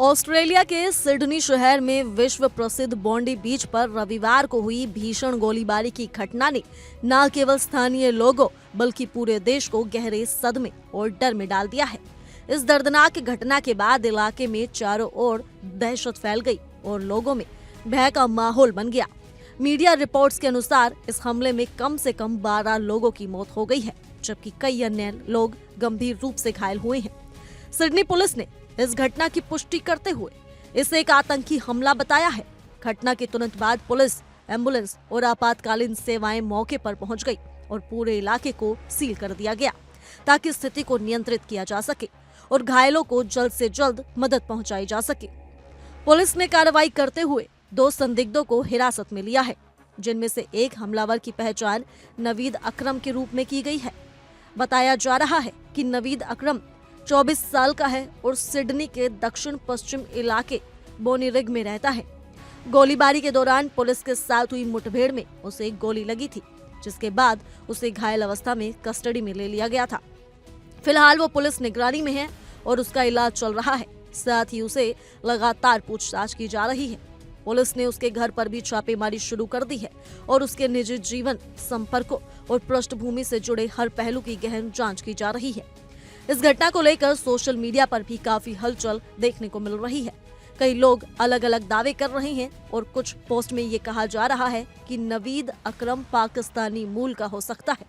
Australia के Sydney शहर में विश्व प्रसिद्ध बॉन्डी बीच पर रविवार को हुई भीषण गोलीबारी की घटना ने न केवल स्थानीय लोगों बल्कि पूरे देश को गहरे सदमे और डर में डाल दिया है। इस दर्दनाक घटना के बाद इलाके में चारों ओर दहशत फैल गई और लोगों में भय का माहौल बन गया। मीडिया रिपोर्ट्स के अनुसार इस हमले में कम से कम 12 लोगों की मौत हो गई है, जबकि कई अन्य लोग गंभीर रूप से घायल हुए हैं। सिडनी पुलिस ने इस घटना की पुष्टि करते हुए इसे एक आतंकी हमला बताया है। घटना के तुरंत बाद पुलिस, एम्बुलेंस और आपातकालीन सेवाएं मौके पर पहुंच गई और पूरे इलाके को सील कर दिया गया ताकि स्थिति को नियंत्रित किया जा सके और घायलों को जल्द से जल्द मदद पहुंचाई जा सके। पुलिस ने कार्रवाई करते हुए 2 संदिग्धों को हिरासत में लिया है, जिनमें से एक हमलावर की पहचान नवीद अकरम के रूप में की गई है। बताया जा रहा है कि नवीद अकरम 24 साल का है और सिडनी के दक्षिण पश्चिम इलाके बोनीरिग में रहता है। गोलीबारी के दौरान पुलिस के साथ हुई मुठभेड़ में उसे एक गोली लगी थी, जिसके बाद उसे घायल अवस्था में कस्टडी में ले लिया गया था। फिलहाल वो पुलिस निगरानी में है और उसका इलाज चल रहा है। साथ ही उसे लगातार पूछताछ की जा रही है। पुलिस ने उसके घर पर भी छापेमारी शुरू कर दी है और उसके निजी जीवन, संपर्कों और पृष्ठभूमि से जुड़े हर पहलू की गहन जांच की जा रही है। इस घटना को लेकर सोशल मीडिया पर भी काफी हलचल देखने को मिल रही है। कई लोग अलग अलग दावे कर रहे हैं और कुछ पोस्ट में ये कहा जा रहा है कि नवीद अकरम पाकिस्तानी मूल का हो सकता है।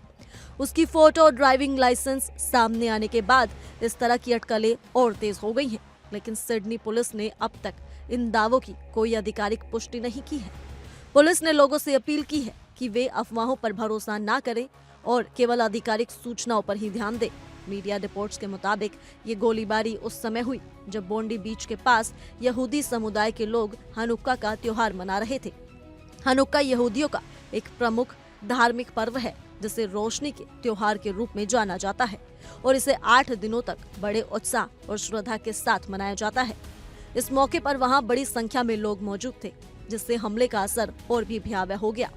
उसकी फोटो और ड्राइविंग लाइसेंस सामने आने के बाद इस तरह की अटकलें और तेज हो गई हैं, लेकिन सिडनी पुलिस ने अब तक इन दावों की कोई आधिकारिक पुष्टि नहीं की है। पुलिस ने लोगों से अपील की है कि वे अफवाहों पर भरोसा न करें और केवल आधिकारिक सूचनाओं पर ही ध्यान दें। मीडिया रिपोर्ट्स के मुताबिक ये गोलीबारी उस समय हुई जब बॉन्डी बीच के पास यहूदी समुदाय के लोग हनुक्का का त्योहार मना रहे थे। हनुक्का यहूदियों का एक प्रमुख धार्मिक पर्व है, जिसे रोशनी के त्योहार के रूप में जाना जाता है और इसे 8 दिनों तक बड़े उत्साह और श्रद्धा के साथ मनाया जाता है। इस मौके पर वहां बड़ी संख्या में लोग मौजूद थे, जिससे हमले का असर और भी भयावह हो गया।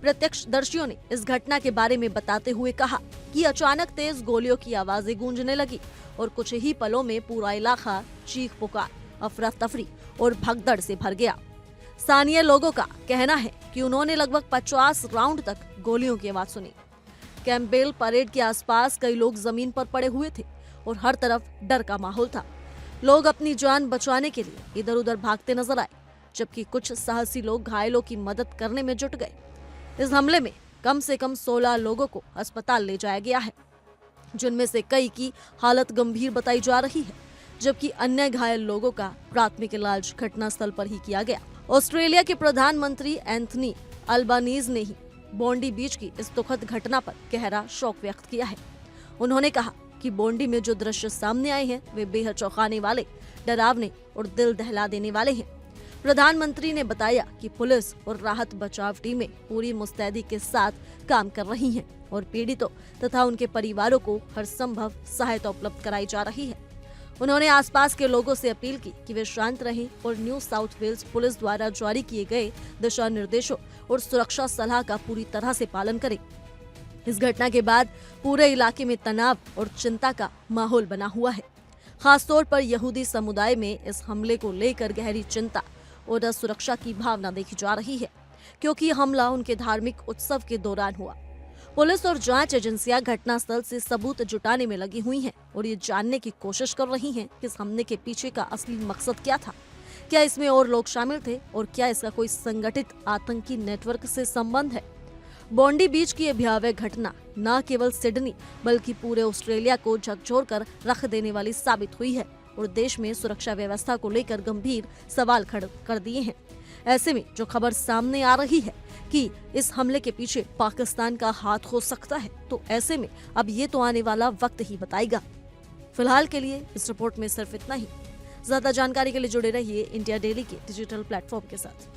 प्रत्यक्षदर्शियों ने इस घटना के बारे में बताते हुए कहा कि अचानक तेज गोलियों की आवाजें गूंजने लगी और कुछ ही पलों में पूरा इलाका चीख पुकार, अफरा तफरी और भगदड़ से भर गया। स्थानीय लोगों का कहना है कि उन्होंने लगभग 50 राउंड तक गोलियों की आवाज सुनी। कैंपबेल परेड के आसपास कई लोग जमीन पर पड़े हुए थे और हर तरफ डर का माहौल था। लोग अपनी जान बचाने के लिए इधर उधर भागते नजर आए, जबकि कुछ साहसी लोग घायलों की मदद करने में जुट गए। इस हमले में कम से कम 16 लोगों को अस्पताल ले जाया गया है, जिनमें से कई की हालत गंभीर बताई जा रही है, जबकि अन्य घायल लोगों का प्राथमिक इलाज घटनास्थल पर ही किया गया। ऑस्ट्रेलिया के प्रधानमंत्री एंथनी अल्बानीज ने ही बॉन्डी बीच की इस दुखद घटना पर गहरा शोक व्यक्त किया है। उन्होंने कहा कि बॉन्डी में जो दृश्य सामने आए हैं वे बेहद चौंकाने वाले, डरावने और दिल दहला देने वाले हैं। प्रधानमंत्री ने बताया कि पुलिस और राहत बचाव टीमें पूरी मुस्तैदी के साथ काम कर रही हैं और पीड़ितों तथा उनके परिवारों को हर संभव सहायता उपलब्ध कराई जा रही है। उन्होंने आसपास के लोगों से अपील की कि वे शांत रहें और न्यू साउथ वेल्स पुलिस द्वारा जारी किए गए दिशा निर्देशों और सुरक्षा सलाह का पूरी तरह से पालन करें। इस घटना के बाद पूरे इलाके में तनाव और चिंता का माहौल बना हुआ है। खासतौर पर यहूदी समुदाय में इस हमले को लेकर गहरी चिंता और असुरक्षा की भावना देखी जा रही है, क्योंकि यह हमला उनके धार्मिक उत्सव के दौरान हुआ। पुलिस और जांच एजेंसियां घटनास्थल से सबूत जुटाने में लगी हुई हैं और ये जानने की कोशिश कर रही हैं कि इस हमले के पीछे का असली मकसद क्या था। क्या इसमें और लोग शामिल थे और क्या इसका कोई संगठित आतंकी नेटवर्क से संबंध है। बॉन्डी बीच की यह भयावह घटना न केवल सिडनी बल्कि पूरे ऑस्ट्रेलिया को झकझोर कर रख देने वाली साबित हुई है और देश में सुरक्षा व्यवस्था को लेकर गंभीर सवाल खड़े कर दिए हैं। ऐसे में जो खबर सामने आ रही है कि इस हमले के पीछे पाकिस्तान का हाथ हो सकता है, तो ऐसे में अब ये तो आने वाला वक्त ही बताएगा। फिलहाल के लिए इस रिपोर्ट में सिर्फ इतना ही। ज्यादा जानकारी के लिए जुड़े रहिए इंडिया डेली के डिजिटल प्लेटफॉर्म के साथ।